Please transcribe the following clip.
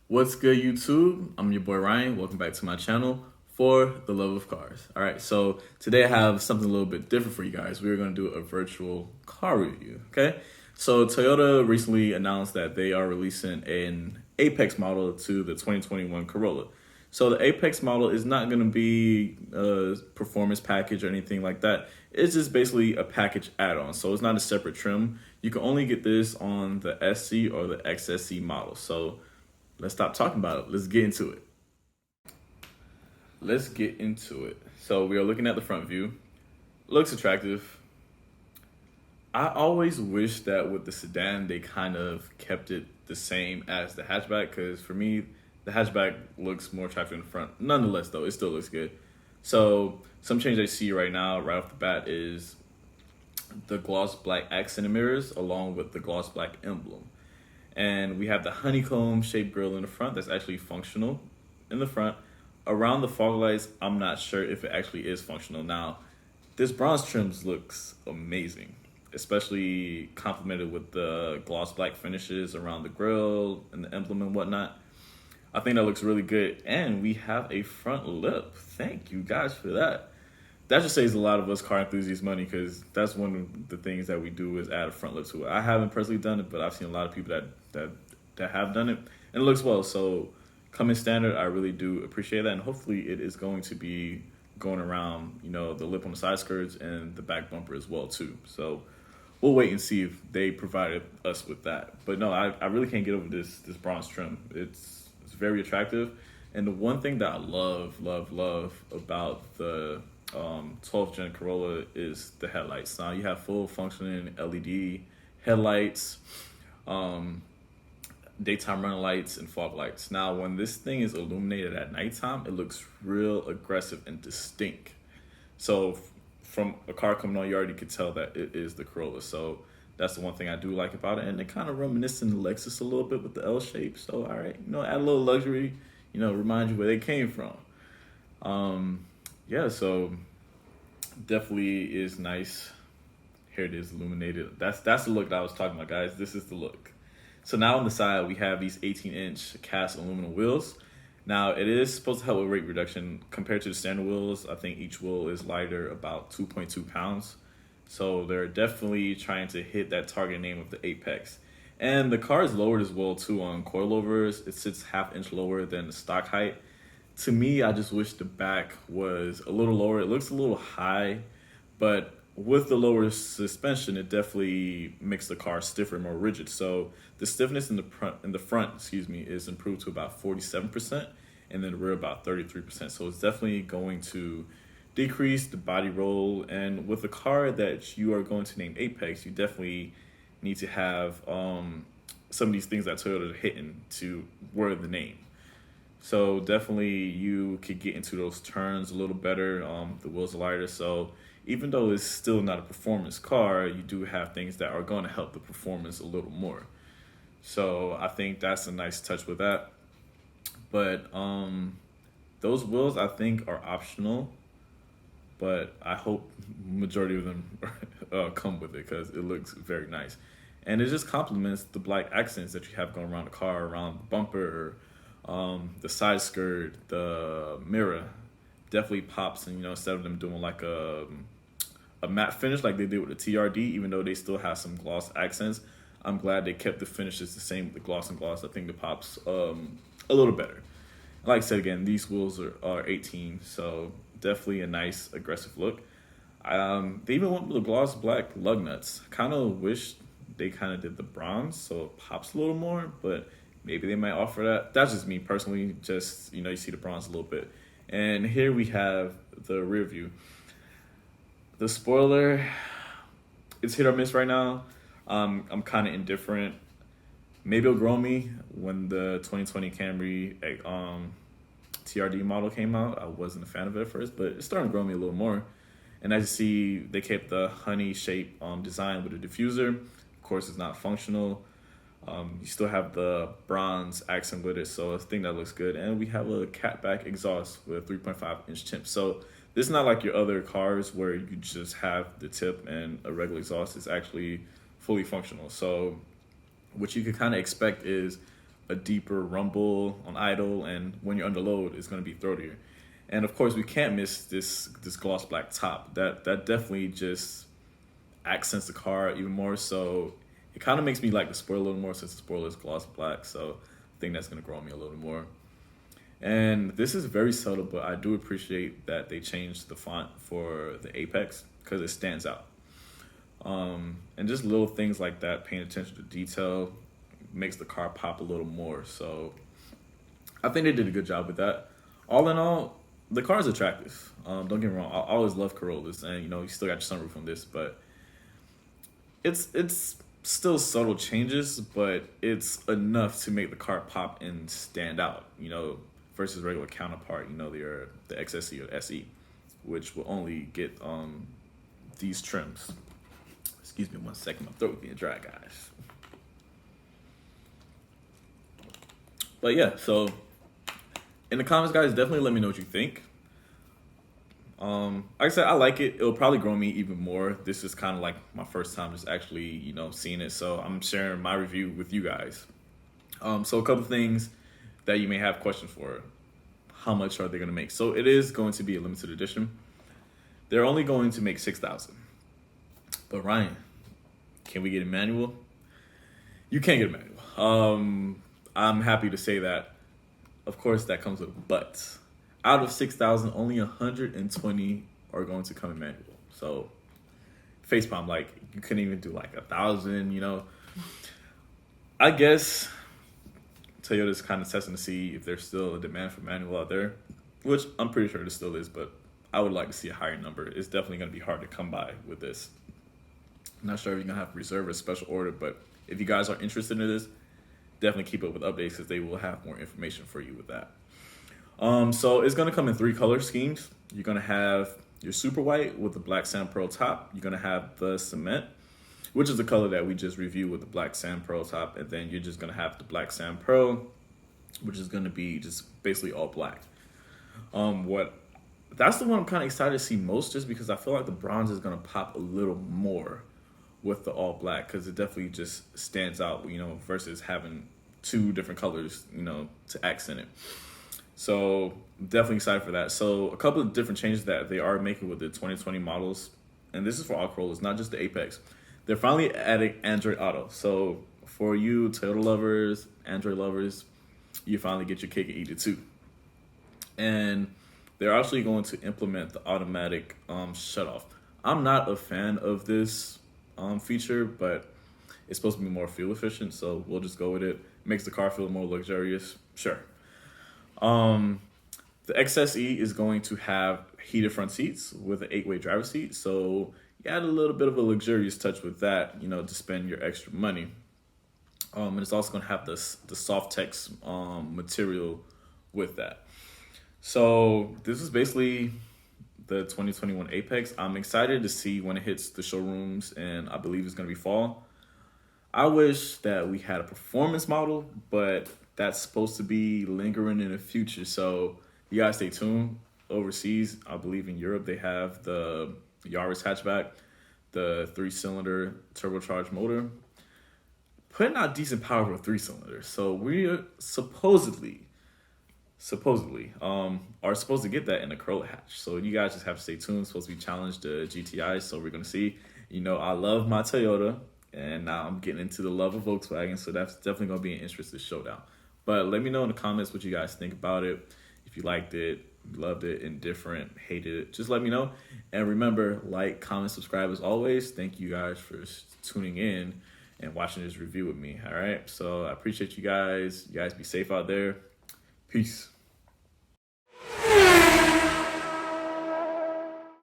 What's good, YouTube? I'm your boy Ryan. Welcome back to my channel for the love of cars. All right, so today I have something a little bit different for you guys. We're going to do a virtual car review, okay? So Toyota recently announced that they are releasing an Apex model to the 2021 Corolla. So the Apex model is not going to be a performance package or anything like that. It's just basically a package add-on. So it's not a separate trim. You can only get this on the SC or the XSC model. So let's stop talking about it. Let's get into it. So we are looking at the front view. Looks attractive. I always wish that with the sedan, they kind of kept it the same as the hatchback, because for me, the hatchback looks more attractive in the front. Nonetheless, though, it still looks good. So some change I see right now, right off the bat, is the gloss black accent mirrors along with the gloss black emblem. And we have the honeycomb shaped grille in the front that's actually functional in the front. Around the fog lights, I'm not sure if it actually is functional. Now, this bronze trims looks amazing, especially complemented with the gloss black finishes around the grille and the emblem and whatnot. I think that looks really good. And we have a front lip. Thank you guys for that. That just saves a lot of us car enthusiasts money, because that's one of the things that we do is add a front lip to it. I haven't personally done it, but I've seen a lot of people that have done it, and it looks well. So coming standard, I really do appreciate that, and hopefully it is going to be going around, you know, the lip on the side skirts and the back bumper as well too. So we'll wait and see if they provided us with that. But no, I really can't get over this bronze trim. It's very attractive, and the one thing that I love about the 12th gen Corolla is the headlights. Now you have full functioning LED headlights, daytime running lights, and fog lights. Now when this thing is illuminated at nighttime, it looks real aggressive and distinct. So from a car coming on, you already could tell that it is the Corolla. So that's the one thing I do like about it. And it kind of reminiscent the Lexus a little bit with the L shape. So all right, you know, add a little luxury, you know, remind you where they came from. Yeah, so definitely is nice. Here it is, illuminated. That's the look that I was talking about, guys. This is the look. So now on the side, we have these 18-inch cast aluminum wheels. Now it is supposed to help with weight reduction compared to the standard wheels. I think each wheel is lighter about 2.2 pounds. So they're definitely trying to hit that target name of the Apex. And the car is lowered as well too on coilovers. It sits half-inch lower than the stock height. To me, I just wish the back was a little lower. It looks a little high, but with the lower suspension, it definitely makes the car stiffer and more rigid. So the stiffness in the front, is improved to about 47%, and then the rear about 33%. So it's definitely going to decrease the body roll. And with a car that you are going to name Apex, you definitely need to have some of these things that Toyota are hitting to word the name. So definitely you could get into those turns a little better. The wheels are lighter, so even though it's still not a performance car, you do have things that are going to help the performance a little more. So I think that's a nice touch with that. But those wheels I think are optional, but I hope majority of them come with it, because it looks very nice. And it just complements the black accents that you have going around the car, around the bumper, the side skirt, the mirror. Definitely pops. And you know, instead of them doing like a matte finish like they did with the TRD, even though they still have some gloss accents, I'm glad they kept the finishes the same with the gloss and gloss. I think it pops a little better. Like I said again, these wheels are 18, so definitely a nice aggressive look. They even went with the gloss black lug nuts. Kind of wish they kind of did the bronze so it pops a little more, but maybe they might offer that. That's just me personally. Just, you know, you see the bronze a little bit. And here we have the rear view. The spoiler, it's hit or miss right now. I'm kind of indifferent. Maybe it'll grow me. When the 2020 Camry TRD model came out, I wasn't a fan of it at first, but it's starting to grow me a little more. And as you see, they kept the honey shape design with the diffuser. Of course, it's not functional. You still have the bronze accent with it, so I think that looks good. And we have a catback exhaust with a 3.5-inch tip. So This is not like your other cars where you just have the tip and a regular exhaust. It's actually fully functional. So what you could kind of expect is a deeper rumble on idle, and when you're under load, it's going to be throatier. And of course, we can't miss this gloss black top. That definitely just accents the car even more. So it kind of makes me like the spoiler a little more since the spoiler is gloss black. So I think that's going to grow on me a little more. And this is very subtle, but I do appreciate that they changed the font for the Apex because it stands out. And just little things like that, paying attention to detail, makes the car pop a little more. So I think they did a good job with that. All in all, the car is attractive. Don't get me wrong. I always love Corollas, and you still got your sunroof on this, but it's still subtle changes, but it's enough to make the car pop and stand out. Versus regular counterpart. The XSE or SE, which will only get these trims. Excuse me 1 second, my throat being dry, guys. But yeah, so in the comments, guys, definitely let me know what you think. Like I said, I like it. It'll probably grow me even more. This is kind of like my first time just actually, seeing it. So I'm sharing my review with you guys. So a couple things that you may have questions for. How much are they going to make? So it is going to be a limited edition. They're only going to make 6,000. But Ryan, can we get a manual? You can't get a manual. I'm happy to say that. Of course, that comes with a but. Out of 6,000, only 120 are going to come in manual. So facepalm, like you couldn't even do like 1,000. I guess Toyota's kind of testing to see if there's still a demand for manual out there, which I'm pretty sure there still is, but I would like to see a higher number. It's definitely going to be hard to come by with this. I'm not sure if you're going to have to reserve a special order, but if you guys are interested in this, definitely keep up with updates because they will have more information for you with that. So it's going to come in 3 color schemes. You're going to have your super white with the black sand pearl top. You're going to have the cement, which is the color that we just reviewed with the black sand pearl top. And then you're just going to have the black sand pearl, which is going to be just basically all black. That's the one I'm kind of excited to see most, just because I feel like the bronze is going to pop a little more with the all black, because it definitely just stands out, versus having 2 different colors, to accent it. So definitely excited for that. So a couple of different changes that they are making with the 2020 models, and this is for all Corollas, not just the Apex. They're finally adding Android Auto. So for you Toyota lovers, Android lovers, you finally get your cake and eat it too. And they're actually going to implement the automatic shutoff. I'm not a fan of this feature, but it's supposed to be more fuel efficient, so we'll just go with it. Makes the car feel more luxurious, sure. The XSE is going to have heated front seats with an 8-way driver's seat, so you add a little bit of a luxurious touch with that, to spend your extra money. And it's also going to have the soft text material with that. So this is basically the 2021 Apex. I'm excited to see when it hits the showrooms, and I believe it's going to be fall. I wish that we had a performance model, but that's supposed to be lingering in the future. So you guys stay tuned. Overseas, I believe in Europe, they have the Yaris hatchback, the 3-cylinder turbocharged motor, putting out decent power for a 3-cylinder. So we are supposedly are supposed to get that in the Corolla hatch. So you guys just have to stay tuned. It's supposed to be challenged to GTI. So we're going to see. I love my Toyota, and now I'm getting into the love of Volkswagen. So that's definitely going to be an interesting showdown. But let me know in the comments what you guys think about it. If you liked it, loved it, indifferent, hated it, just let me know. And remember, like, comment, subscribe as always. Thank you guys for tuning in and watching this review with me. All right. So I appreciate you guys. You guys be safe out there. Peace.